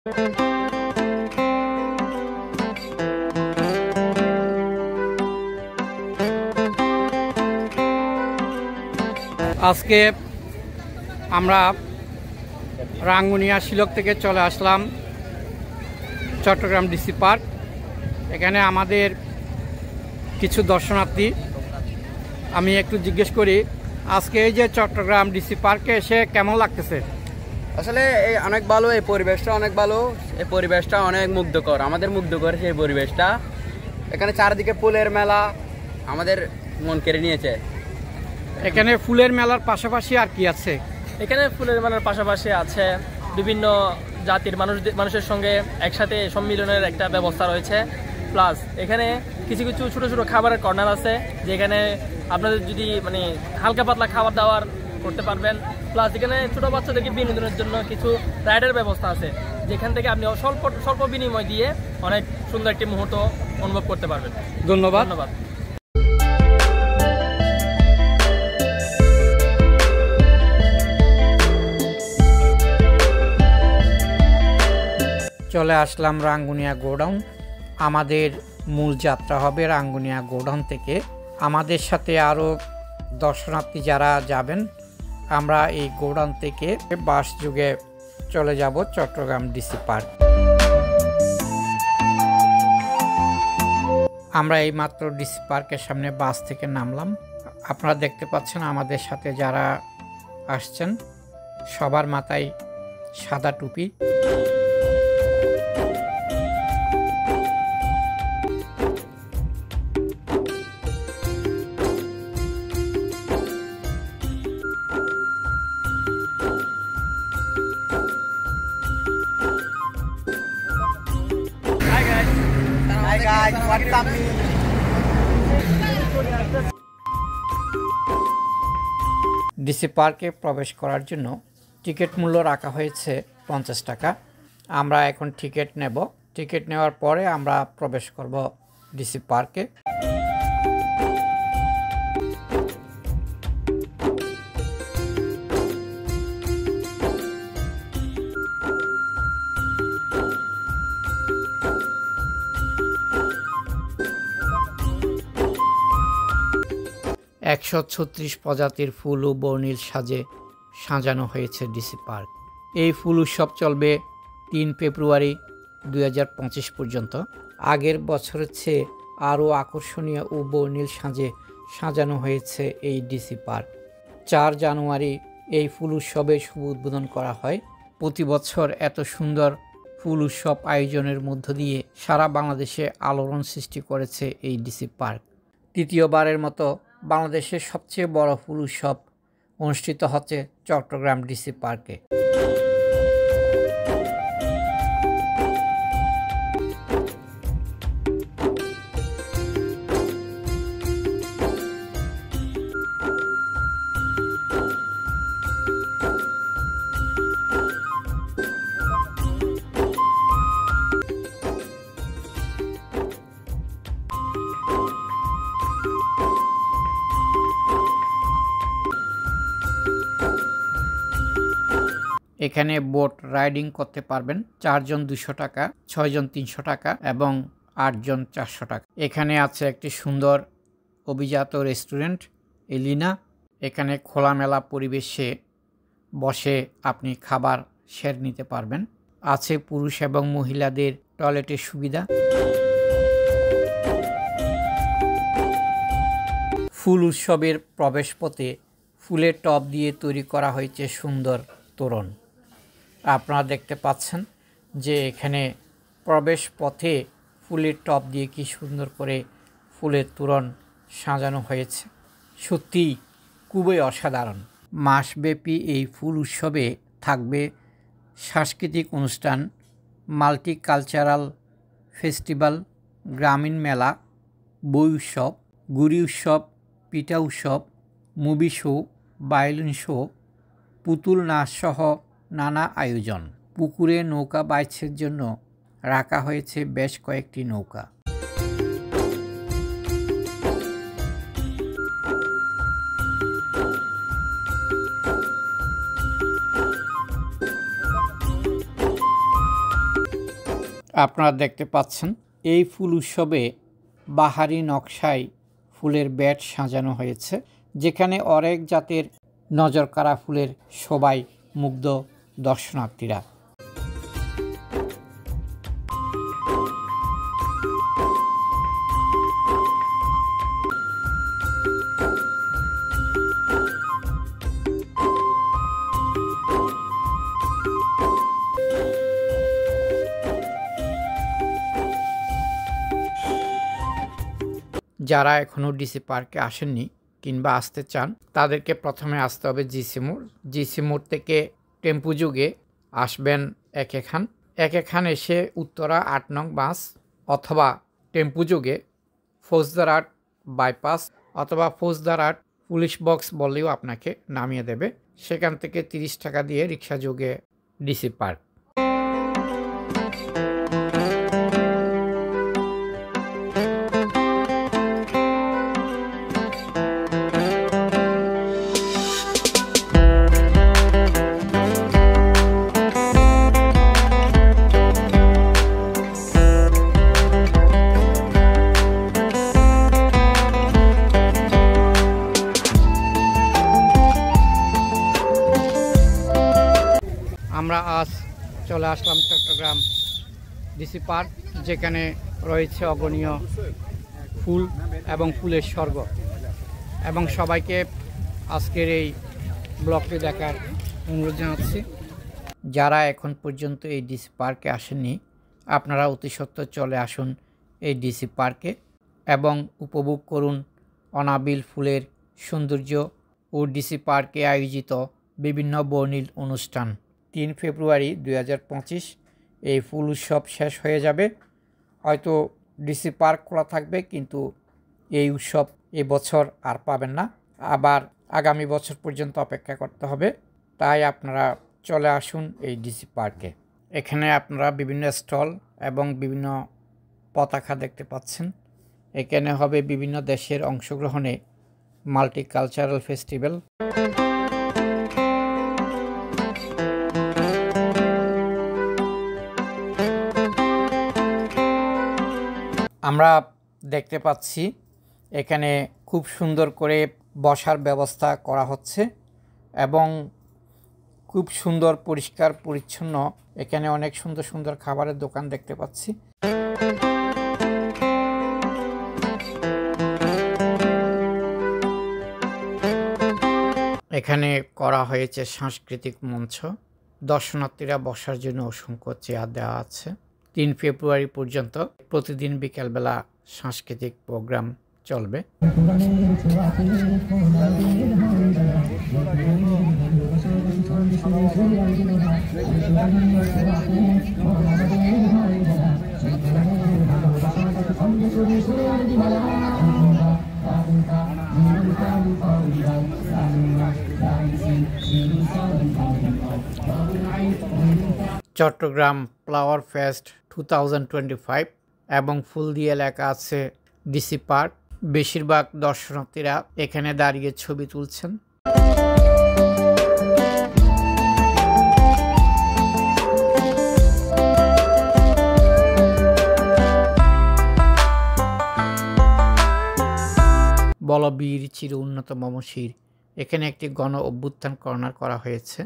আজকে আমরা রাঙ্গুনিয়া শিলক থেকে চলে আসলাম চট্টগ্রাম ডিসি পার্ক। এখানে আমাদের কিছু দর্শনার্থী, আমি একটু জিজ্ঞেস করি আজকে এই যে চট্টগ্রাম ডিসি পার্কে এসে কেমন লাগতেছে? আসলে এই অনেক ভালো, এই পরিবেশটা অনেক ভালো, এই পরিবেশটা অনেক মুগ্ধকর, আমাদের মুগ্ধ করেছে এই পরিবেশটা। এখানে চারিদিকে ফুলের মেলা আমাদের মন কেড়ে নিয়েছে। এখানে ফুলের মেলার পাশাপাশি আর কি আছে? এখানে ফুলের মেলার পাশাপাশি আছে বিভিন্ন জাতির মানুষের সঙ্গে একসাথে সম্মিলনের একটা ব্যবস্থা রয়েছে। প্লাস এখানে কিছু কিছু ছোটো ছোটো খাবারের কর্নার আছে, যেখানে আপনাদের যদি হালকা পাতলা খাবার দাবার করতে পারবেন। প্লাস এখানে ছোটো বাচ্চাদেরকে বিনোদনের জন্য কিছু রাইডের ব্যবস্থা আছে, যেখান থেকে আপনি স্বল্প বিনিময় দিয়ে অনেক সুন্দর একটি মুহূর্ত অনুভব করতে পারবেন। ধন্যবাদ। চলে আসলাম রাঙ্গুনিয়া গোডাউন। আমাদের মূল যাত্রা হবে রাঙ্গুনিয়া গোডাউন থেকে। আমাদের সাথে আরও দর্শনার্থী যারা যাবেন, আমরা এই গোডাউন থেকে বাস যোগে চলে যাব চট্টগ্রাম ডিসি পার্ক। আমরা এই মাত্র ডিসি পার্কের সামনে বাস থেকে নামলাম। আপনারা দেখতে পাচ্ছেন আমাদের সাথে যারা আসছেন সবার মাথায় সাদা টুপি। ডিসি পার্কে প্রবেশ করার জন্য টিকিট মূল্য রাখা হয়েছে 50 টাকা। আমরা এখন টিকিট নেব। টিকিট নেওয়ার পরে আমরা প্রবেশ করব ডিসি পার্কে। একশো 36 প্রজাতির ফুল ও বর্ণিল সাজে সাজানো হয়েছে ডিসি পার্ক। এই ফুল উৎসব চলবে 3 ফেব্রুয়ারি 2025 পর্যন্ত। আগের বছরের চেয়ে আরও আকর্ষণীয় ও বর্ণিল সাজে সাজানো হয়েছে এই ডিসি পার্ক। 4 জানুয়ারি এই ফুল উৎসবের শুভ উদ্বোধন করা হয়। প্রতি বছর এত সুন্দর ফুল উৎসব আয়োজনের মধ্য দিয়ে সারা বাংলাদেশে আলোড়ন সৃষ্টি করেছে এই ডিসি পার্ক। তৃতীয়বারের মতো বাংলাদেশের সবচেয়ে বড় ফুল উৎসব অনুষ্ঠিত হচ্ছে চট্টগ্রাম ডিসি পার্কে। এখানে বোট রাইডিং করতে পারবেন। 4 জন 200 টাকা, 6 জন 300 টাকা এবং 8 জন 400 টাকা। এখানে আছে একটি সুন্দর অভিজাত রেস্টুরেন্ট এলিনা। এখানে খোলামেলা পরিবেশে বসে আপনি খাবার সেরে নিতে পারবেন। আছে পুরুষ এবং মহিলাদের টয়লেটের সুবিধা। ফুল উৎসবের প্রবেশপথে ফুলের টব দিয়ে তৈরি করা হয়েছে সুন্দর তোরণ। আপনারা দেখতে পাচ্ছেন যে এখানে প্রবেশ পথে ফুলের টব দিয়ে কি সুন্দর করে ফুলের তোরণ সাজানো হয়েছে। সত্যি খুবই অসাধারণ। মাসব্যাপী এই ফুল উৎসবে থাকবে সাংস্কৃতিক অনুষ্ঠান, মাল্টিকালচারাল ফেস্টিভ্যাল, গ্রামীণ মেলা, বই উৎসব, গুড়ি উৎসব, পিঠা উৎসব, মুভি শো, ভায়োলিন শো, পুতুল নাচ সহ নানা আয়োজন। পুকুরে নৌকা বাইচের জন্য রাখা হয়েছে বেশ কয়েকটি নৌকা। আপনারা দেখতে পাচ্ছেন এই ফুল উৎসবে বাহারি নকশায় ফুলের ব্যাট সাজানো হয়েছে, যেখানে অনেক জাতের নজরকাড়া ফুলের শোভায় মুগ্ধ দর্শনার্থীরা। যারা এখনও ডিসি পার্কে আসেননি কিংবা আসতে চান তাদেরকে প্রথমে আসতে হবে জিসি মোড়। জিসি মোড় থেকে টেম্পু যুগে আসবেন একেখান এসে উত্তরা ৮ নং বাস অথবা টেম্পু যুগে ফৌজদারহাট বাইপাস অথবা ফৌজদারহাট পুলিশ বক্স বললেও আপনাকে নামিয়ে দেবে। সেখান থেকে 30 টাকা দিয়ে রিক্সা যুগে ডিসি পার্ক। আমরা আজ চলে আসলাম চট্টগ্রাম ডিসি পার্ক, যেখানে রয়েছে অগণীয় ফুল এবং ফুলের স্বর্গ, এবং সবাইকে আজকের এই ব্লগটি দেখার অনুরোধ জানাচ্ছি। যারা এখন পর্যন্ত এই ডিসি পার্কে আসেননি আপনারা অতি সত্বর চলে আসুন এই ডিসি পার্কে এবং উপভোগ করুন অনাবিল ফুলের সৌন্দর্য ও ডিসি পার্কে আয়োজিত বিভিন্ন বর্ণিল অনুষ্ঠান। 3 ফেব্রুয়ারি 2025 এই ফুল উৎসব শেষ হয়ে যাবে। হয়তো ডিসি পার্ক খোলা থাকবে, কিন্তু এই উৎসব এবছর আর পাবেন না, আবার আগামী বছর পর্যন্ত অপেক্ষা করতে হবে। তাই আপনারা চলে আসুন এই ডিসি পার্কে। এখানে আপনারা বিভিন্ন স্টল এবং বিভিন্ন পতাকা দেখতে পাচ্ছেন। এখানে হবে বিভিন্ন দেশের অংশগ্রহণে মাল্টিকালচারাল ফেস্টিভ্যাল। আমরা দেখতে পাচ্ছি এখানে খুব সুন্দর করে বসার ব্যবস্থা করা হচ্ছে এবং খুব সুন্দর পরিষ্কার পরিচ্ছন্ন। এখানে অনেক সুন্দর সুন্দর খাবারের দোকান দেখতে পাচ্ছি। এখানে করা হয়েছে সাংস্কৃতিক মঞ্চ, দর্শনার্থীরা বসার জন্য অসংখ্য চেয়ার দেওয়া আছে। 3 ফেব্রুয়ারি পর্যন্ত প্রতিদিন বিকেলবেলা সাংস্কৃতিক প্রোগ্রাম চলবে। চট্টগ্রাম ফ্লাওয়ার ফেস্ট 2025 এবং ফুল দিয়ে লেখা আছে ডিসি পার্ক। বেশিরভাগ দর্শনার্থীরা এখানে দাঁড়িয়ে ছবি তুলছেন। বলবীর চির উন্নত মমশির, এখানে একটি গণ অভ্যুত্থান কর্নার করা হয়েছে।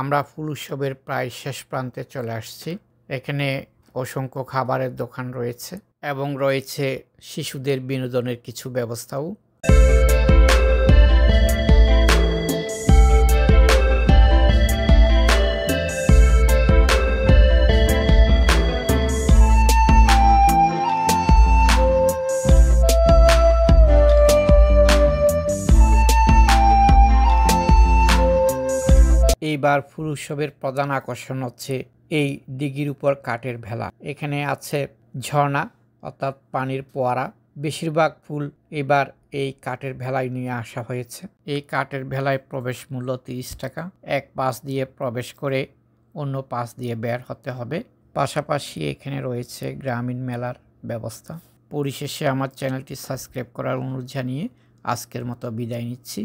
আমরা ফুল উৎসবের প্রায় শেষ প্রান্তে চলে আসছি। এখানে অসংখ্য খাবারের দোকান রয়েছে এবং রয়েছে শিশুদের বিনোদনের কিছু ব্যবস্থাও। এইবার ফুল উৎসবের প্রধান আকর্ষণ হচ্ছে এই দিঘির উপর কাঠের ভেলা। এখানে আছে ঝর্ণা অর্থাৎ পানির ফোয়ারা। বেশিরভাগ ফুল এবার এই কাঠের ভেলায় নিয়ে আসা হয়েছে। এই কাঠের ভেলায় প্রবেশ মূল্য 30 টাকা। এক পাশ দিয়ে প্রবেশ করে অন্য পাশ দিয়ে বের হতে হবে। পাশাপাশি এখানে রয়েছে গ্রামীণ মেলার ব্যবস্থা। পরিশেষে আমার চ্যানেলটি সাবস্ক্রাইব করার অনুরোধ জানিয়ে আজকের মতো বিদায় নিচ্ছি।